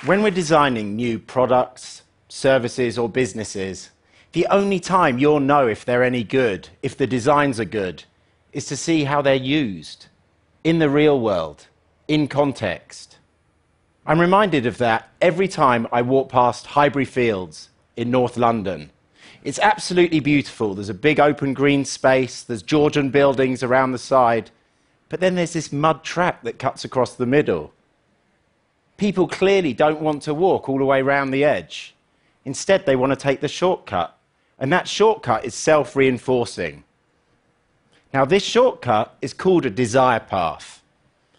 When we're designing new products, services, or businesses, the only time you'll know if they're any good, if the designs are good, is to see how they're used in the real world, in context. I'm reminded of that every time I walk past Highbury Fields in North London. It's absolutely beautiful. There's a big open green space, there's Georgian buildings around the side, but then there's this mud track that cuts across the middle. People clearly don't want to walk all the way around the edge. Instead, they want to take the shortcut, and that shortcut is self-reinforcing. Now, this shortcut is called a desire path,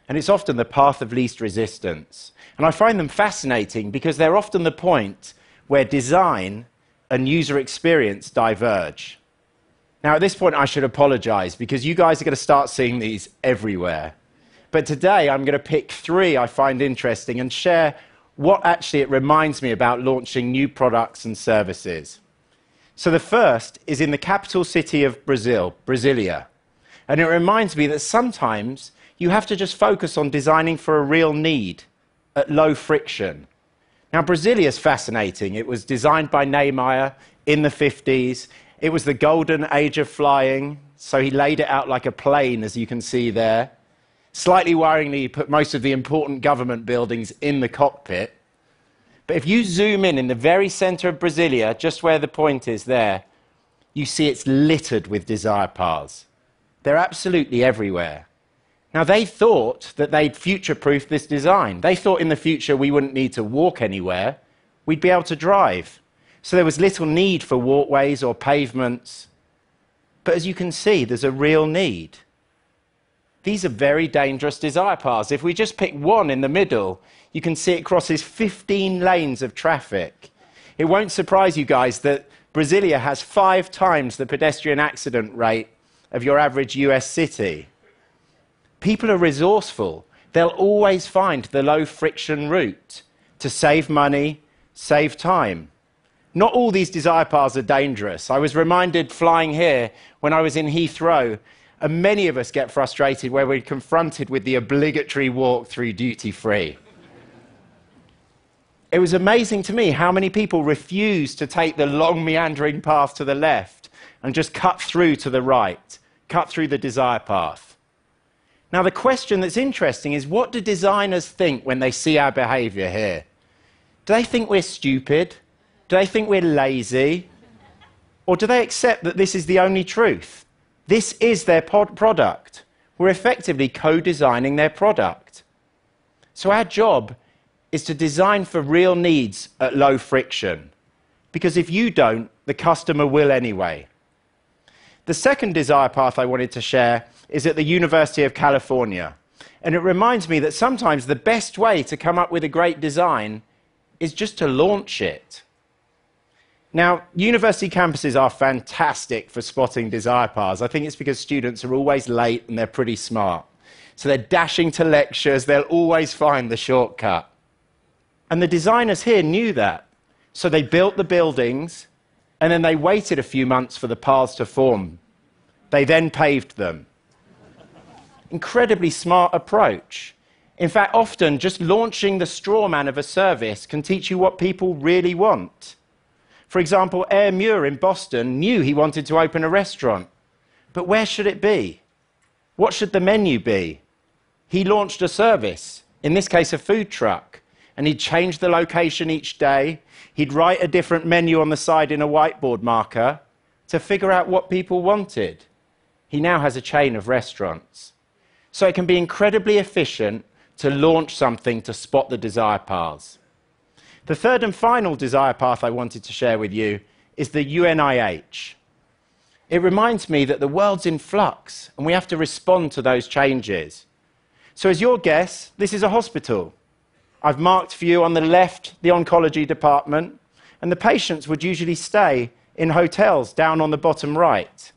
and it's often the path of least resistance. And I find them fascinating because they're often the point where design and user experience diverge. Now, at this point, I should apologize because you guys are going to start seeing these everywhere. But today, I'm going to pick 3 I find interesting and share what actually it reminds me about launching new products and services. So the first is in the capital city of Brazil, Brasilia. And it reminds me that sometimes you have to just focus on designing for a real need at low friction. Now, Brasilia is fascinating. It was designed by Niemeyer in the 50s. It was the golden age of flying, so he laid it out like a plane, as you can see there. Slightly worryingly, he put most of the important government buildings in the cockpit. But if you zoom in the very center of Brasilia, just where the point is there, you see it's littered with desire paths. They're absolutely everywhere. Now, they thought that they'd future-proofed this design. They thought in the future we wouldn't need to walk anywhere. We'd be able to drive. So there was little need for walkways or pavements. But as you can see, there's a real need. These are very dangerous desire paths. If we just pick one in the middle, you can see it crosses 15 lanes of traffic. It won't surprise you guys that Brasilia has 5 times the pedestrian accident rate of your average US city. People are resourceful. They'll always find the low-friction route to save money, save time. Not all these desire paths are dangerous. I was reminded flying here when I was in Heathrow, and many of us get frustrated where we're confronted with the obligatory walk through duty-free. It was amazing to me how many people refused to take the long meandering path to the left and just cut through to the right, cut through the desire path. Now, the question that's interesting is, what do designers think when they see our behavior here? Do they think we're stupid? Do they think we're lazy? Or do they accept that this is the only truth? This is their product. We're effectively co-designing their product. So our job is to design for real needs at low friction. Because if you don't, the customer will anyway. The second desire path I wanted to share is at the University of California. And it reminds me that sometimes the best way to come up with a great design is just to launch it. Now, university campuses are fantastic for spotting desire paths. I think it's because students are always late and they're pretty smart. So they're dashing to lectures, they'll always find the shortcut. And the designers here knew that. So they built the buildings, and then they waited a few months for the paths to form. They then paved them. Incredibly smart approach. In fact, often just launching the straw man of a service can teach you what people really want. For example, Air Muir in Boston knew he wanted to open a restaurant. But where should it be? What should the menu be? He launched a service, in this case a food truck, and he'd change the location each day. He'd write a different menu on the side in a whiteboard marker to figure out what people wanted. He now has a chain of restaurants. So it can be incredibly efficient to launch something to spot the desire paths. The third and final desire path I wanted to share with you is the UNIH. It reminds me that the world's in flux and we have to respond to those changes. So as your guess, this is a hospital. I've marked for you on the left the oncology department, and the patients would usually stay in hotels down on the bottom right.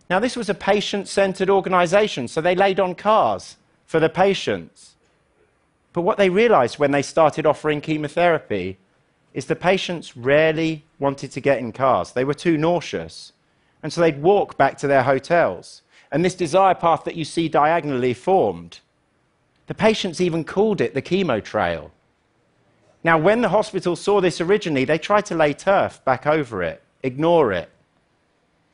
Now, this was a patient-centered organization, so they laid on cars for the patients. But what they realized when they started offering chemotherapy is the patients rarely wanted to get in cars. They were too nauseous. And so they'd walk back to their hotels. And this desire path that you see diagonally formed. The patients even called it the chemo trail. Now, when the hospital saw this originally, they tried to lay turf back over it, ignore it.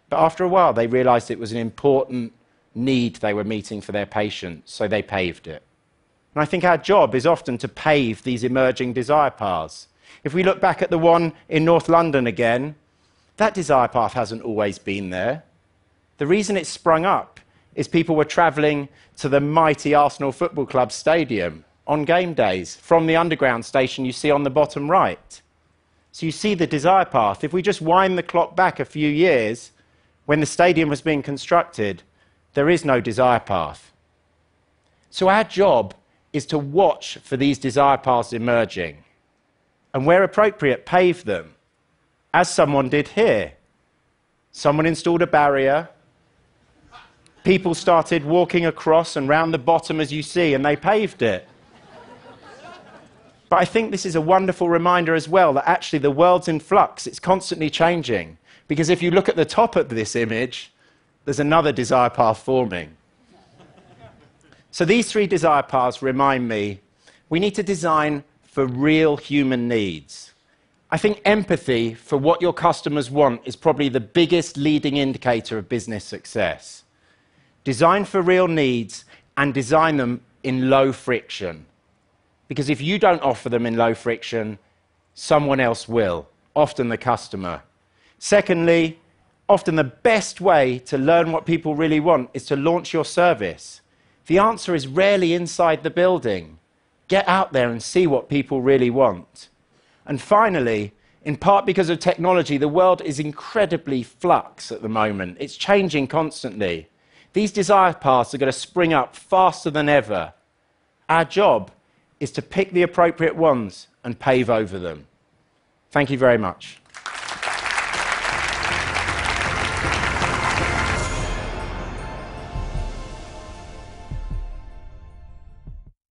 But after a while, they realized it was an important need they were meeting for their patients, so they paved it. And I think our job is often to pave these emerging desire paths. If we look back at the one in North London again, that desire path hasn't always been there. The reason it sprung up is people were travelling to the mighty Arsenal Football Club stadium on game days from the underground station you see on the bottom right. So you see the desire path. If we just wind the clock back a few years, when the stadium was being constructed, there is no desire path. So our job is to watch for these desire paths emerging, and where appropriate, pave them, as someone did here. Someone installed a barrier, people started walking across and round the bottom, as you see, and they paved it. But I think this is a wonderful reminder as well that actually the world's in flux, it's constantly changing. Because if you look at the top of this image, there's another desire path forming. So these three desire paths remind me we need to design for real human needs. I think empathy for what your customers want is probably the biggest leading indicator of business success. Design for real needs and design them in low friction. Because if you don't offer them in low friction, someone else will, often the customer. Secondly, often the best way to learn what people really want is to launch your service. The answer is rarely inside the building. Get out there and see what people really want. And finally, in part because of technology, the world is incredibly flux at the moment. It's changing constantly. These desire paths are going to spring up faster than ever. Our job is to pick the appropriate ones and pave over them. Thank you very much.